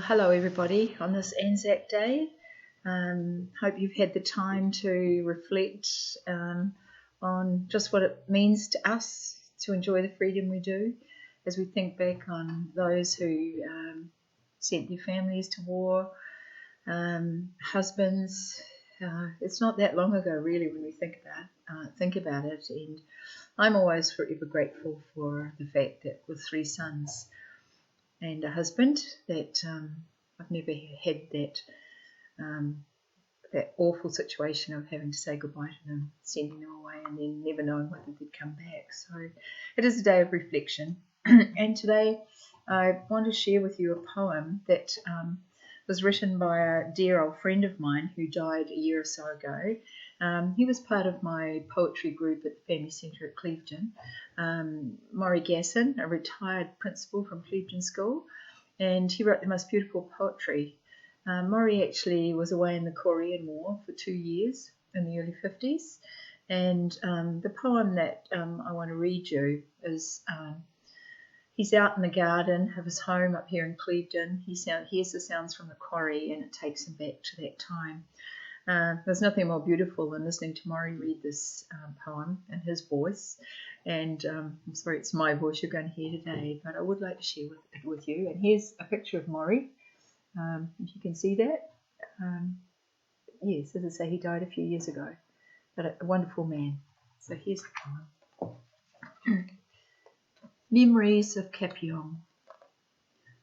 Hello everybody on this Anzac Day. Hope you've had the time to reflect on just what it means to us to enjoy the freedom we do as we think back on those who sent their families to war, husbands. It's not that long ago really when we think about it, and I'm always forever grateful for the fact that with 3 sons and a husband that I've never had that awful situation of having to say goodbye to them, sending them away and then never knowing whether they'd come back. So it is a day of reflection. And today I want to share with you a poem that was written by a dear old friend of mine who died a year or so ago. He was part of my poetry group at the Family Centre at Clevedon. Maury Gasson, a retired principal from Clevedon School, and he wrote the most beautiful poetry. Maury actually was away in the Korean War for 2 years in the early 50s, and the poem that I want to read you is he's out in the garden of his home up here in Clevedon. He hears the sounds from the quarry and it takes him back to that time. There's nothing more beautiful than listening to Maury read this poem in his voice. And I'm sorry it's my voice you're going to hear today, but I would like to share it with you. And here's a picture of Maury, if you can see that. Yes, as I say, he died a few years ago, but a wonderful man. So here's the poem. Memories of Kapyong.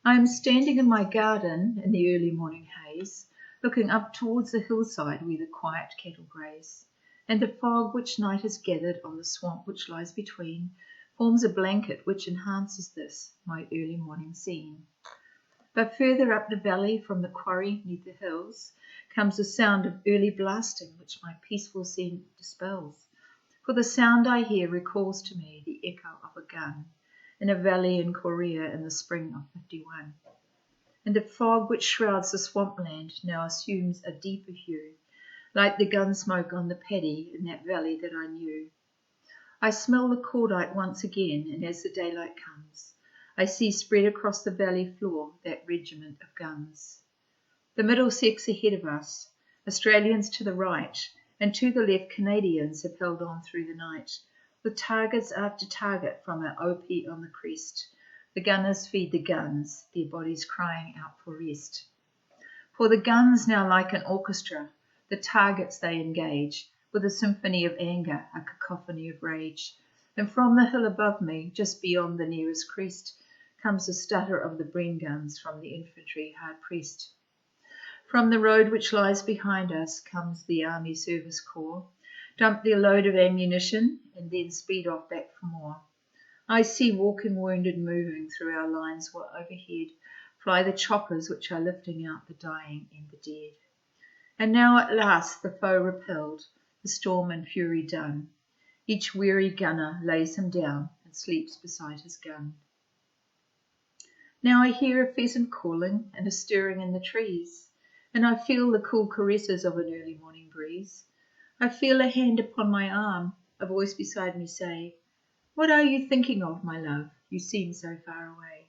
I am standing in my garden in the early morning haze, looking up towards the hillside where the quiet cattle graze, and the fog which night has gathered on the swamp which lies between forms a blanket which enhances this, my early morning scene. But further up the valley from the quarry neath the hills comes the sound of early blasting which my peaceful scene dispels, for the sound I hear recalls to me the echo of a gun in a valley in Korea in the spring of 51. And the fog which shrouds the swampland now assumes a deeper hue, like the gun smoke on the paddy in that valley that I knew. I smell the cordite once again, and as the daylight comes, I see spread across the valley floor that regiment of guns. The Middlesex ahead of us, Australians to the right, and to the left Canadians have held on through the night, with targets after target from our OP on the crest. The gunners feed the guns, their bodies crying out for rest. For the guns now like an orchestra, the targets they engage, with a symphony of anger, a cacophony of rage. And from the hill above me, just beyond the nearest crest, comes the stutter of the Bren guns from the infantry hard pressed. From the road which lies behind us comes the Army Service Corps, dump their load of ammunition and then speed off back for more. I see walking wounded moving through our lines while overhead fly the choppers which are lifting out the dying and the dead. And now at last the foe repelled, the storm and fury done. Each weary gunner lays him down and sleeps beside his gun. Now I hear a pheasant calling and a stirring in the trees, and I feel the cool caresses of an early morning breeze. I feel a hand upon my arm, a voice beside me say, "What are you thinking of, my love? You seem so far away."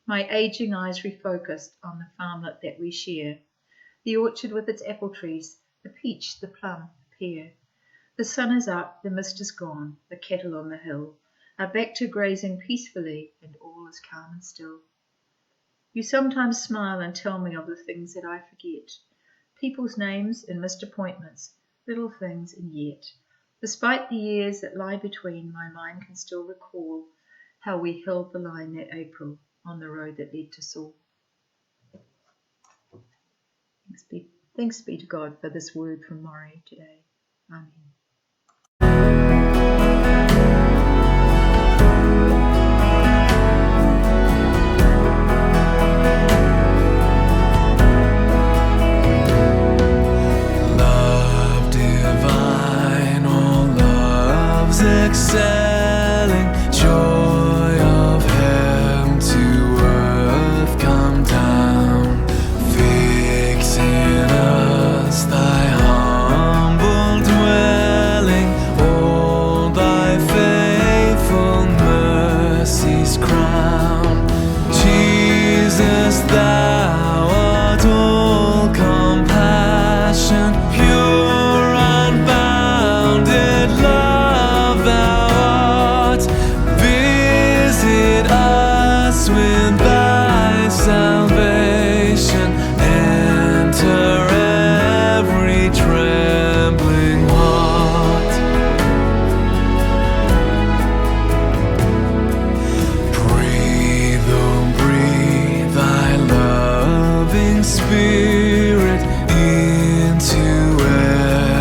My aging eyes refocused on the farmlet that we share, the orchard with its apple trees, the peach, the plum, the pear. The sun is up, the mist is gone, the cattle on the hill are back to grazing peacefully, and all is calm and still. You sometimes smile and tell me of the things that I forget, people's names and missed appointments, little things, and yet, despite the years that lie between, my mind can still recall how we held the line that April on the road that led to Saul. Thanks be to God for this word from Maury today. Amen. Excelling joy of heaven to earth come down, fix in us thy humble dwelling. peace with thy salvation. Enter every trembling heart. Breathe, oh breathe thy loving Spirit into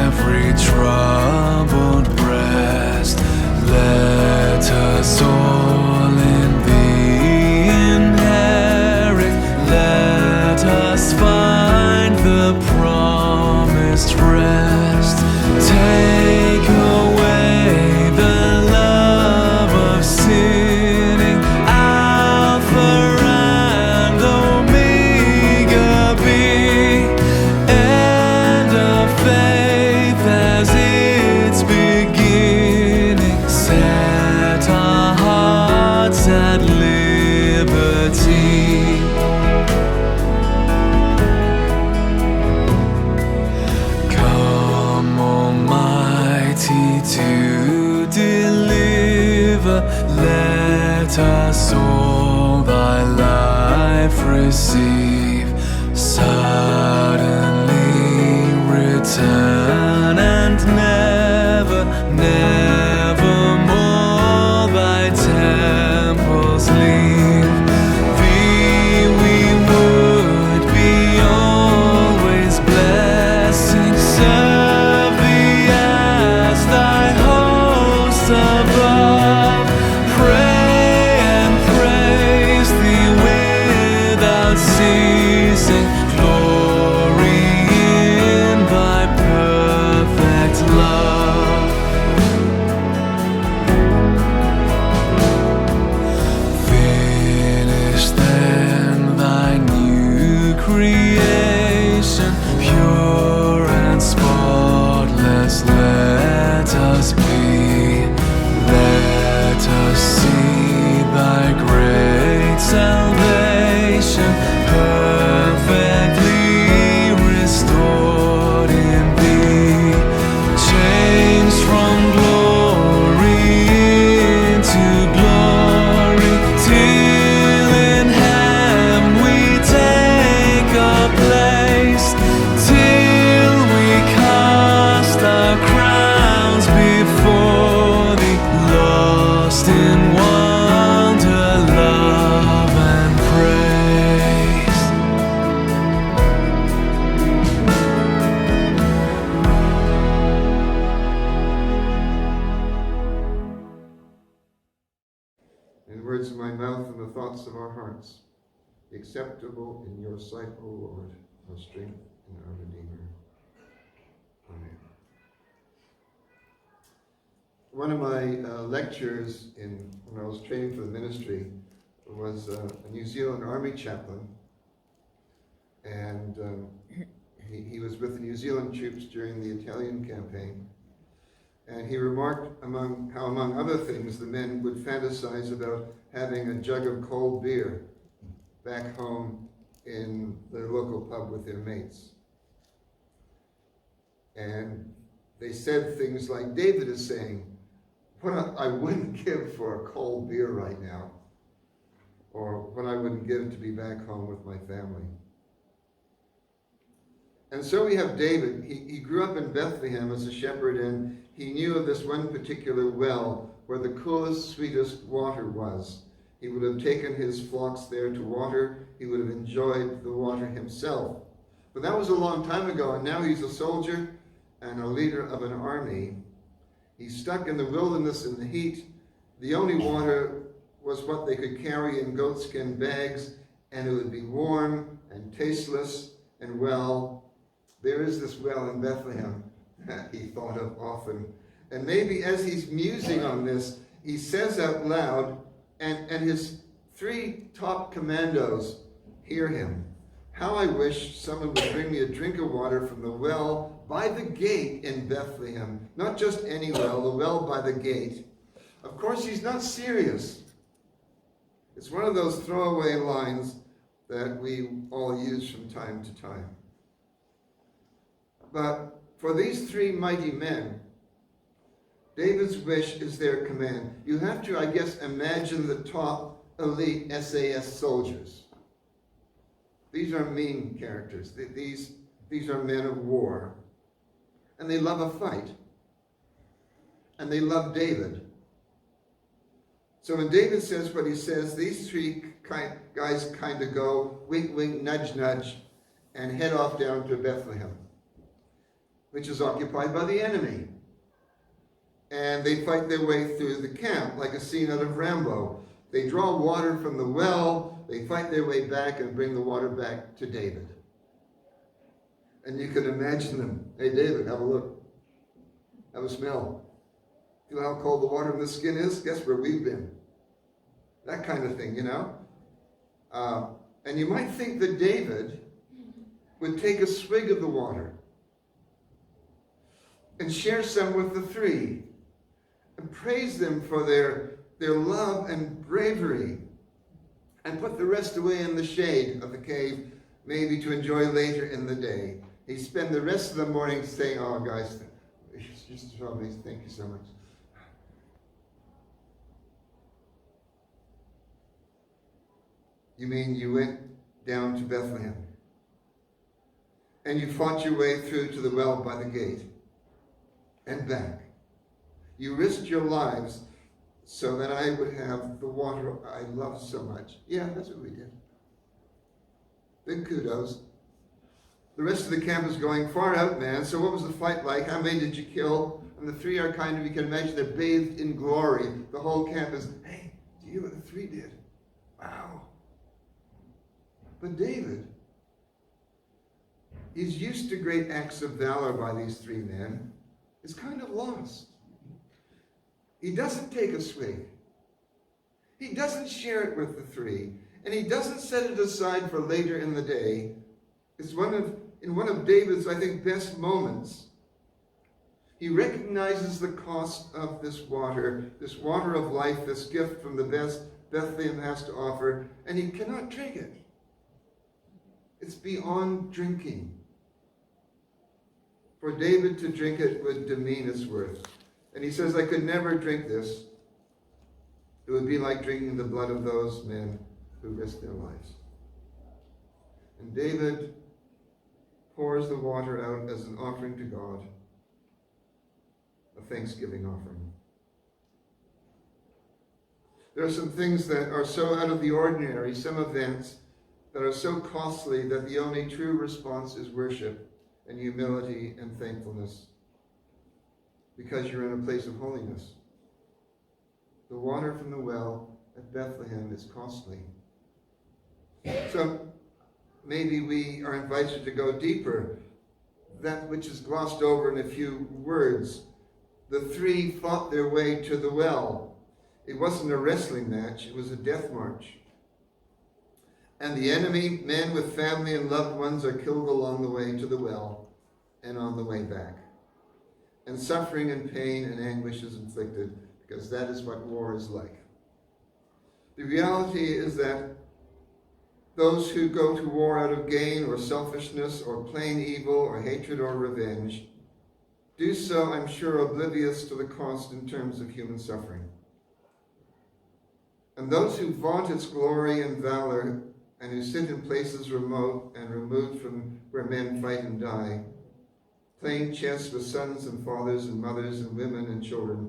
every troubled breast. Let us all in thee inherit. Let us find the promised rest. Take away the love of sinning. Alpha and Omega be. End of faith as its beginning. Set our hearts at liberty. Come, Almighty, to deliver. Let us all thy life receive. Suddenly return and never, never more thy temples leave. Thee we would be always blessing. Serve thee as thy host above. Pray and praise thee without ceasing. Glory in thy perfect love. Finish then thy new creation, pure and spotless let us be. Let us see thy great salvation, perfectly restored in thee. Changed from glory into glory, till in heaven we take our place, till we cast our crowns before thee, lost in wonder, love, and praise. In the words of my mouth and the thoughts of our hearts, be acceptable in your sight, O Lord, our strength and our Redeemer. Amen. One of my lectures when I was training for the ministry was a New Zealand Army chaplain, and he was with the New Zealand troops during the Italian campaign. And he remarked how, among other things, the men would fantasize about having a jug of cold beer back home in their local pub with their mates. And they said things like David is saying, what I wouldn't give for a cold beer right now, or what I wouldn't give to be back home with my family. And so we have David. He grew up in Bethlehem as a shepherd, and he knew of this one particular well where the coolest, sweetest water was. He would have taken his flocks there to water. He would have enjoyed the water himself. But that was a long time ago, and now he's a soldier and a leader of an army. He's stuck in the wilderness in the heat. The only water was what they could carry in goatskin bags, and it would be warm and tasteless. And well, there is this well in Bethlehem that he thought of often. And maybe as he's musing on this, he says out loud, and his three top commandos hear him, how I wish someone would bring me a drink of water from the well by the gate in Bethlehem. Not just any well, the well by the gate. Of course, he's not serious. It's one of those throwaway lines that we all use from time to time. But for these three mighty men, David's wish is their command. You have to, I guess, imagine the top elite SAS soldiers. These are mean characters. These are men of war. And they love a fight. And they love David. So when David says what he says, these three guys kind of go wink, wink, nudge, nudge, and head off down to Bethlehem, which is occupied by the enemy. And they fight their way through the camp like a scene out of Rambo. They draw water from the well, they fight their way back and bring the water back to David. And you can imagine them. Hey, David, have a look. Have a smell. Feel how cold the water in the skin is? Guess where we've been. That kind of thing, you know. And you might think that David would take a swig of the water and share some with the three and praise them for their love and bravery and put the rest away in the shade of the cave, maybe to enjoy later in the day. He'd spend the rest of the morning saying, oh, guys, thank you so much. You mean you went down to Bethlehem and you fought your way through to the well by the gate and back. You risked your lives so that I would have the water I love so much. Yeah, that's what we did. Big kudos. The rest of the camp is going far out, man. So what was the fight like? How many did you kill? And the three are kind of, you can imagine, they're bathed in glory. The whole camp is, hey, do you hear what the three did? Wow. But David is used to great acts of valor by these three men. Is kind of lost. He doesn't take a swig. He doesn't share it with the three. And he doesn't set it aside for later in the day. It's in one of David's, I think, best moments. He recognizes the cost of this water of life, this gift from the best Bethlehem has to offer, and he cannot drink it. It's beyond drinking. For David to drink it would demean its worth. And he says, I could never drink this. It would be like drinking the blood of those men who risked their lives. And David pours the water out as an offering to God, a thanksgiving offering. There are some things that are so out of the ordinary, some events that are so costly that the only true response is worship and humility and thankfulness, because you're in a place of holiness. The water from the well at Bethlehem is costly. So maybe we are invited to go deeper, that which is glossed over in a few words. The three fought their way to the well. It wasn't a wrestling match, it was a death march. And the enemy, men with family and loved ones, are killed along the way to the well and on the way back. And suffering and pain and anguish is inflicted, because that is what war is like. The reality is that those who go to war out of gain or selfishness or plain evil or hatred or revenge do so, I'm sure, oblivious to the cost in terms of human suffering. And those who vaunt its glory and valor and who sit in places remote and removed from where men fight and die, playing chess with sons and fathers and mothers and women and children,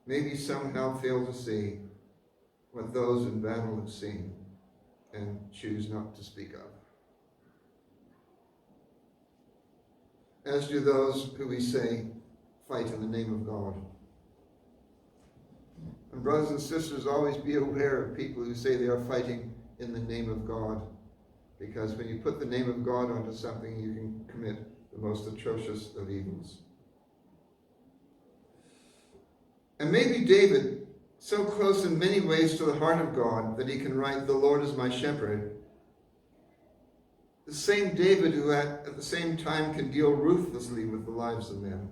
maybe somehow fail to see what those in battle have seen and choose not to speak of. As do those who we say fight in the name of God. And brothers and sisters, always be aware of people who say they are fighting in the name of God, because when you put the name of God onto something, you can commit the most atrocious of evils. And maybe David, so close in many ways to the heart of God that he can write, "The Lord is my shepherd," the same David who at the same time can deal ruthlessly with the lives of men.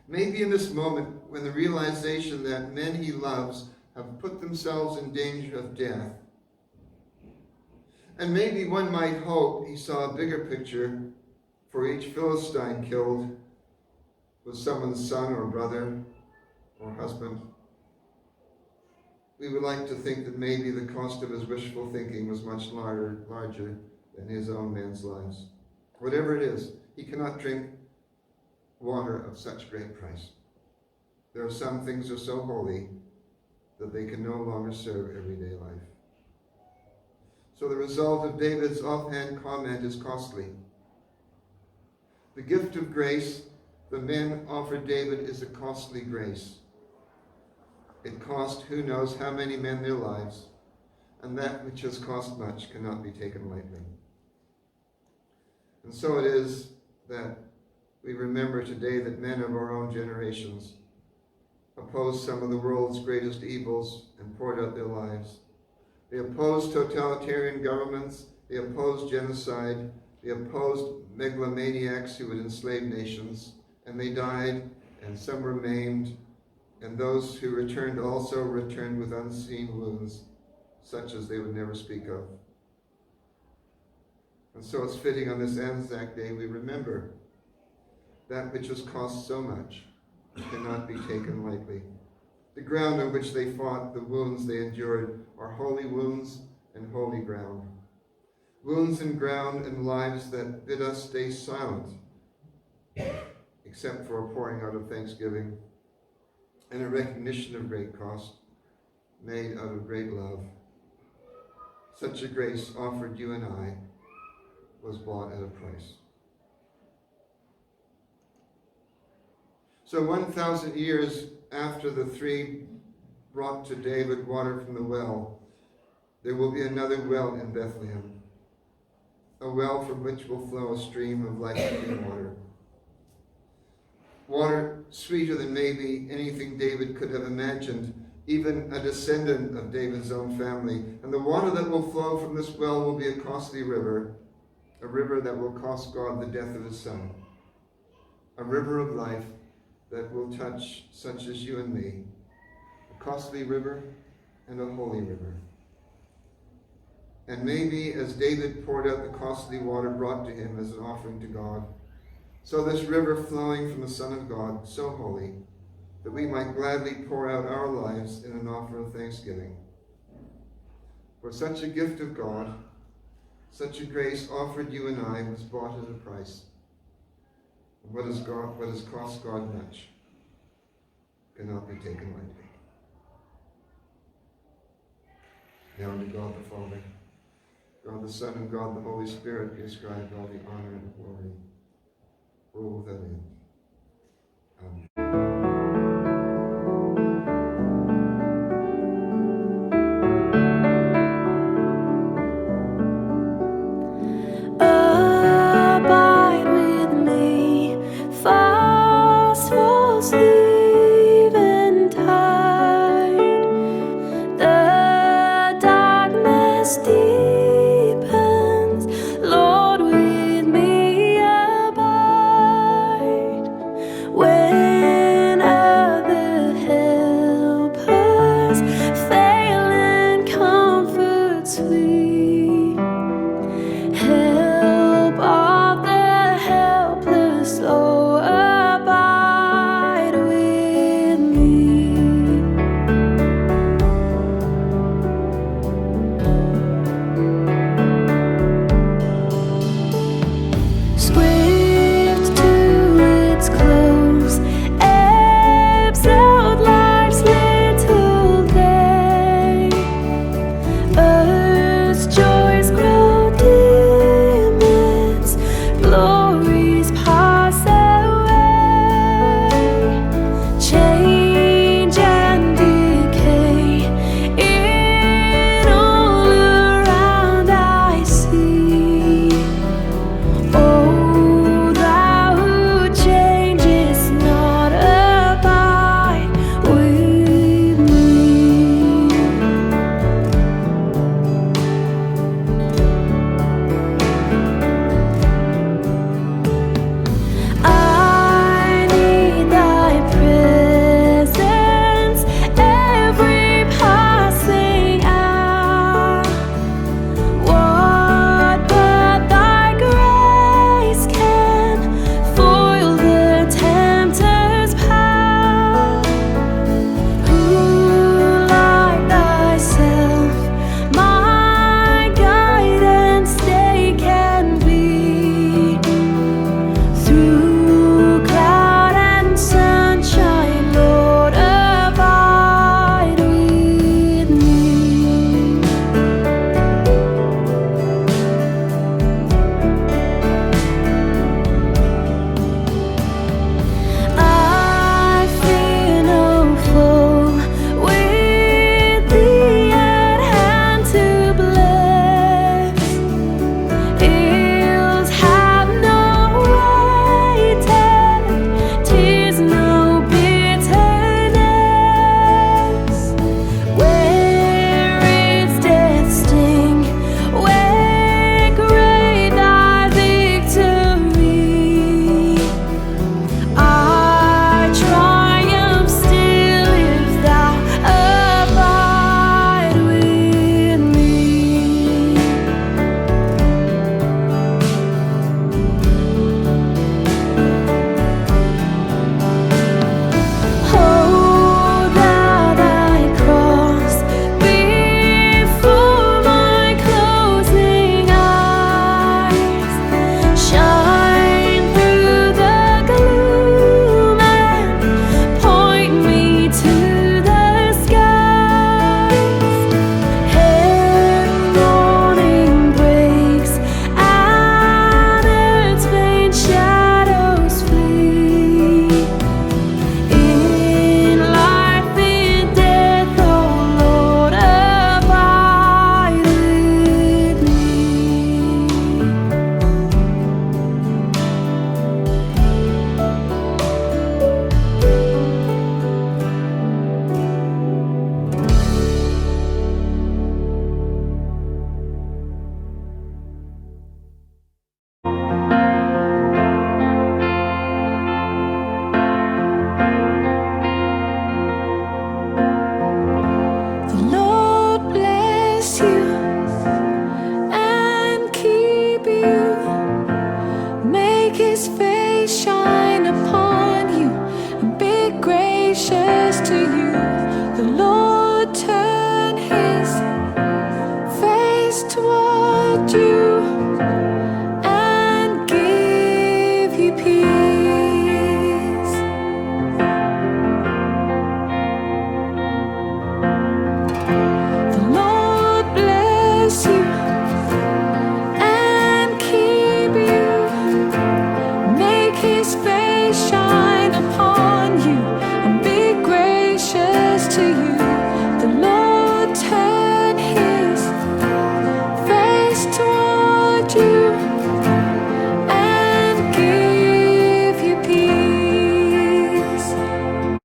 Maybe in this moment, when the realization that men he loves have put themselves in danger of death, and maybe one might hope he saw a bigger picture, for each Philistine killed was someone's son or brother or husband. we would like to think that maybe the cost of his wishful thinking was much larger than his own men's lives. Whatever it is, he cannot drink water of such great price. There are some things that are so holy that they can no longer serve everyday life. So the result of David's offhand comment is costly. The gift of grace the men offered David is a costly grace. It cost who knows how many men their lives, and that which has cost much cannot be taken lightly. And so it is that we remember today that men of our own generations opposed some of the world's greatest evils and poured out their lives. They opposed totalitarian governments, they opposed genocide, they opposed megalomaniacs who would enslave nations, and they died, and some were maimed, and those who returned also returned with unseen wounds, such as they would never speak of. And so it's fitting on this Anzac Day we remember that which has cost so much cannot be taken lightly. The ground on which they fought, the wounds they endured, are holy wounds and holy ground. Wounds and ground and lives that bid us stay silent, except for a pouring out of thanksgiving and a recognition of great cost, made out of great love. Such a grace offered you and I was bought at a price. So 1,000 years after the three brought to David water from the well, there will be another well in Bethlehem, a well from which will flow a stream of life-giving water. Water sweeter than maybe anything David could have imagined, even a descendant of David's own family. And the water that will flow from this well will be a costly river, a river that will cost God the death of his son, a river of life that will touch such as you and me, a costly river and a holy river. And maybe as David poured out the costly water brought to him as an offering to God, so this river flowing from the Son of God, so holy, that we might gladly pour out our lives in an offer of thanksgiving. For such a gift of God, such a grace offered you and I was bought at a price. And what has cost God much cannot be taken lightly. Now unto God the Father, God the Son, and God the Holy Spirit be ascribed all the honor and glory, world without end. Amen. Sweet.